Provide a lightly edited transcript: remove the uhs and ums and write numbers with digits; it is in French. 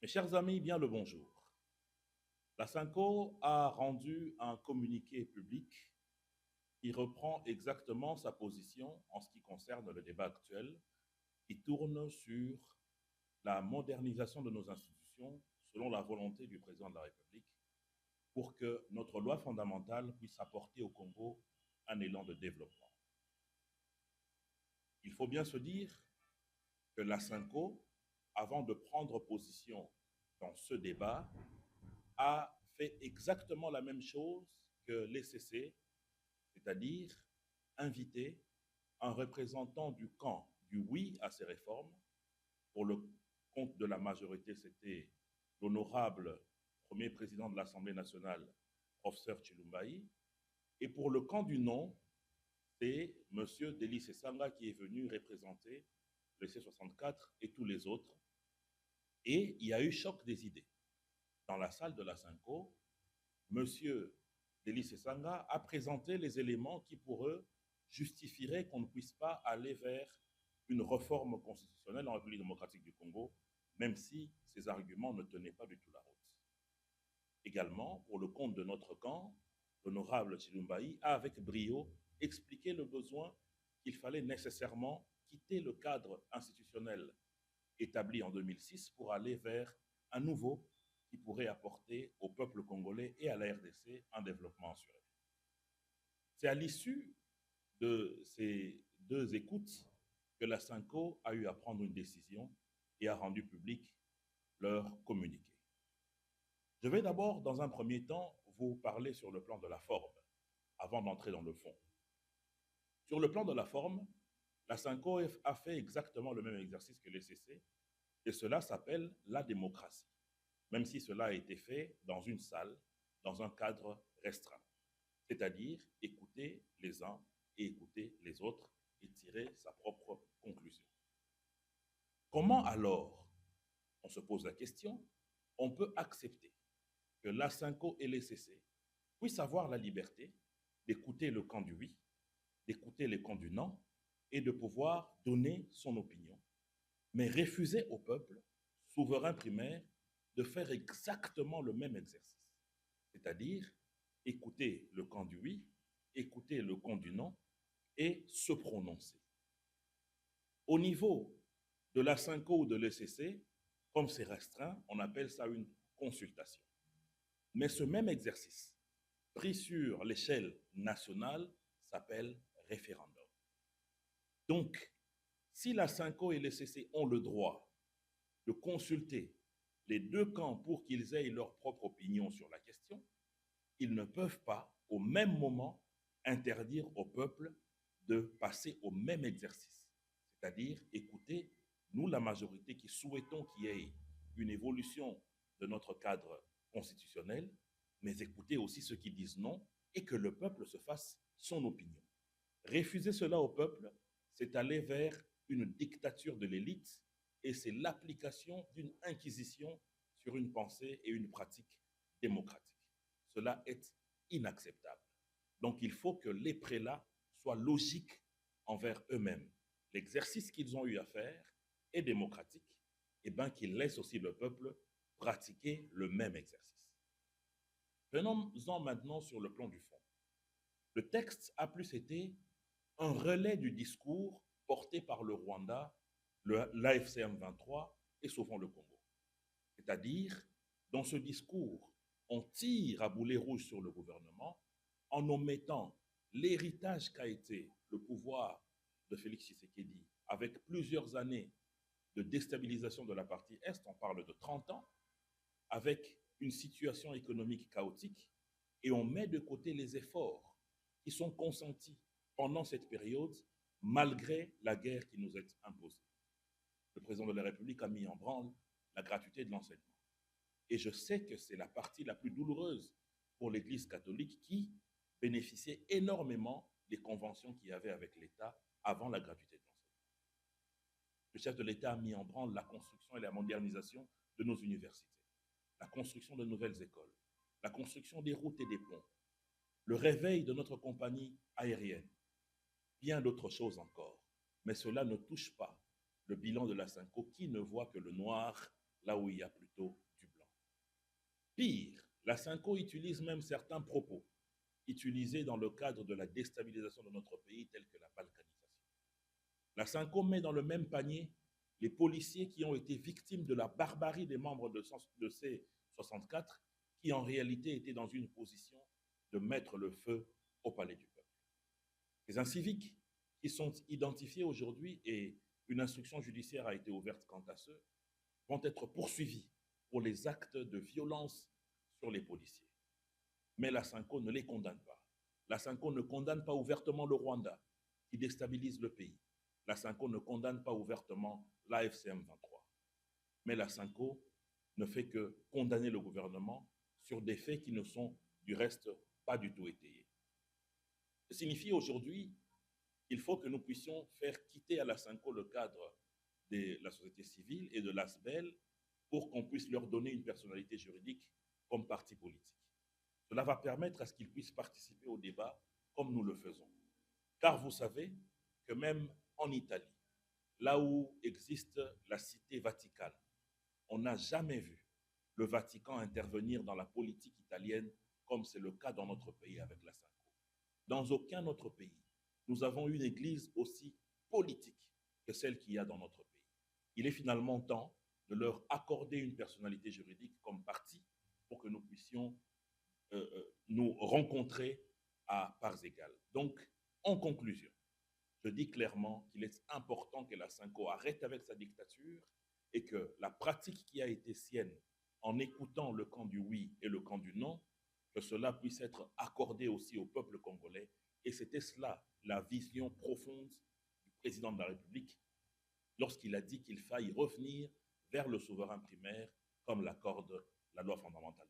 Mes chers amis, bien le bonjour. La Synco a rendu un communiqué public qui reprend exactement sa position en ce qui concerne le débat actuel, qui tourne sur la modernisation de nos institutions selon la volonté du président de la République pour que notre loi fondamentale puisse apporter au Congo un élan de développement. Il faut bien se dire que la Synco, avant de prendre position dans ce débat, a fait exactement la même chose que l'ECC, c'est-à-dire inviter un représentant du camp du oui à ces réformes. Pour le compte de la majorité, c'était l'honorable premier président de l'Assemblée nationale, professeur Chilumbaï. Et pour le camp du non, c'est M. Delis Esanga qui est venu représenter le C64 et tous les autres. Et il y a eu choc des idées. Dans la salle de la Synco, M. Delis Esanga a présenté les éléments qui, pour eux, justifieraient qu'on ne puisse pas aller vers une réforme constitutionnelle en République démocratique du Congo, même si ces arguments ne tenaient pas du tout la route. Également, pour le compte de notre camp, l'honorable Chilumbaï a avec brio expliqué le besoin qu'il fallait nécessairement quitter le cadre institutionnel établi en 2006 pour aller vers un nouveau qui pourrait apporter au peuple congolais et à la RDC un développement assuré. C'est à l'issue de ces deux écoutes que la Synco a eu à prendre une décision et a rendu public leur communiqué. Je vais d'abord, dans un premier temps, vous parler sur le plan de la forme, avant d'entrer dans le fond. Sur le plan de la forme, la Synco a fait exactement le même exercice que l'ECC, et cela s'appelle la démocratie, même si cela a été fait dans une salle, dans un cadre restreint, c'est-à-dire écouter les uns et écouter les autres et tirer sa propre conclusion. Comment alors, on se pose la question, on peut accepter que la Synco et l'ECC puissent avoir la liberté d'écouter le camp du oui, d'écouter le camp du non, et de pouvoir donner son opinion, mais refuser au peuple, souverain primaire, de faire exactement le même exercice, c'est-à-dire écouter le camp du oui, écouter le camp du non, et se prononcer. Au niveau de la Synco ou de l'ECC, comme c'est restreint, on appelle ça une consultation. Mais ce même exercice, pris sur l'échelle nationale, s'appelle référendum. Donc, si la Synco et l'ECC ont le droit de consulter les deux camps pour qu'ils aient leur propre opinion sur la question, ils ne peuvent pas, au même moment, interdire au peuple de passer au même exercice. C'est-à-dire, écoutez, nous, la majorité qui souhaitons qu'il y ait une évolution de notre cadre constitutionnel, mais écoutez aussi ceux qui disent non et que le peuple se fasse son opinion. Refuser cela au peuple, c'est aller vers une dictature de l'élite et c'est l'application d'une inquisition sur une pensée et une pratique démocratique. Cela est inacceptable. Donc il faut que les prélats soient logiques envers eux-mêmes. L'exercice qu'ils ont eu à faire est démocratique, et bien qu'ils laissent aussi le peuple pratiquer le même exercice. Venons-en maintenant sur le plan du fond. Le texte a plus été un relais du discours porté par le Rwanda, l'AFCM 23 et souvent le Congo. C'est-à-dire, dans ce discours, on tire à boulet rouge sur le gouvernement en omettant l'héritage qu'a été le pouvoir de Félix Tshisekedi avec plusieurs années de déstabilisation de la partie Est, on parle de 30 ans, avec une situation économique chaotique, et on met de côté les efforts qui sont consentis pendant cette période, malgré la guerre qui nous est imposée. Le président de la République a mis en branle la gratuité de l'enseignement. Et je sais que c'est la partie la plus douloureuse pour l'Église catholique qui bénéficiait énormément des conventions qu'il y avait avec l'État avant la gratuité de l'enseignement. Le chef de l'État a mis en branle la construction et la modernisation de nos universités, la construction de nouvelles écoles, la construction des routes et des ponts, le réveil de notre compagnie aérienne, bien d'autres choses encore. Mais cela ne touche pas le bilan de la Synco qui ne voit que le noir là où il y a plutôt du blanc. Pire, la Cinco utilise même certains propos utilisés dans le cadre de la déstabilisation de notre pays, tels que la balkanisation. La Cinco met dans le même panier les policiers qui ont été victimes de la barbarie des membres de C64, qui en réalité étaient dans une position de mettre le feu au palais du peuple. Les inciviques qui sont identifiés aujourd'hui et une instruction judiciaire a été ouverte quant à ceux, vont être poursuivis pour les actes de violence sur les policiers. Mais la Cinco ne les condamne pas. La Cinco ne condamne pas ouvertement le Rwanda, qui déstabilise le pays. La Cinco ne condamne pas ouvertement l'AFCM 23. Mais la Cinco ne fait que condamner le gouvernement sur des faits qui ne sont, du reste, pas du tout étayés. Ça signifie aujourd'hui qu'il faut que nous puissions faire quitter à la Cinco le cadre de la société civile et de l'ASBEL pour qu'on puisse leur donner une personnalité juridique comme parti politique. Cela va permettre à ce qu'ils puissent participer au débat comme nous le faisons. Car vous savez que même en Italie, là où existe la cité vaticane, on n'a jamais vu le Vatican intervenir dans la politique italienne comme c'est le cas dans notre pays avec la Cinco. Dans aucun autre pays, nous avons une église aussi politique que celle qu'il y a dans notre pays. Il est finalement temps de leur accorder une personnalité juridique comme parti pour que nous puissions nous rencontrer à parts égales. Donc, en conclusion, je dis clairement qu'il est important que la Cinco arrête avec sa dictature et que la pratique qui a été sienne en écoutant le camp du oui et le camp du non, que cela puisse être accordé aussi au peuple congolais. Et c'était cela, la vision profonde du président de la République lorsqu'il a dit qu'il faille revenir vers le souverain primaire comme l'accorde la loi fondamentale.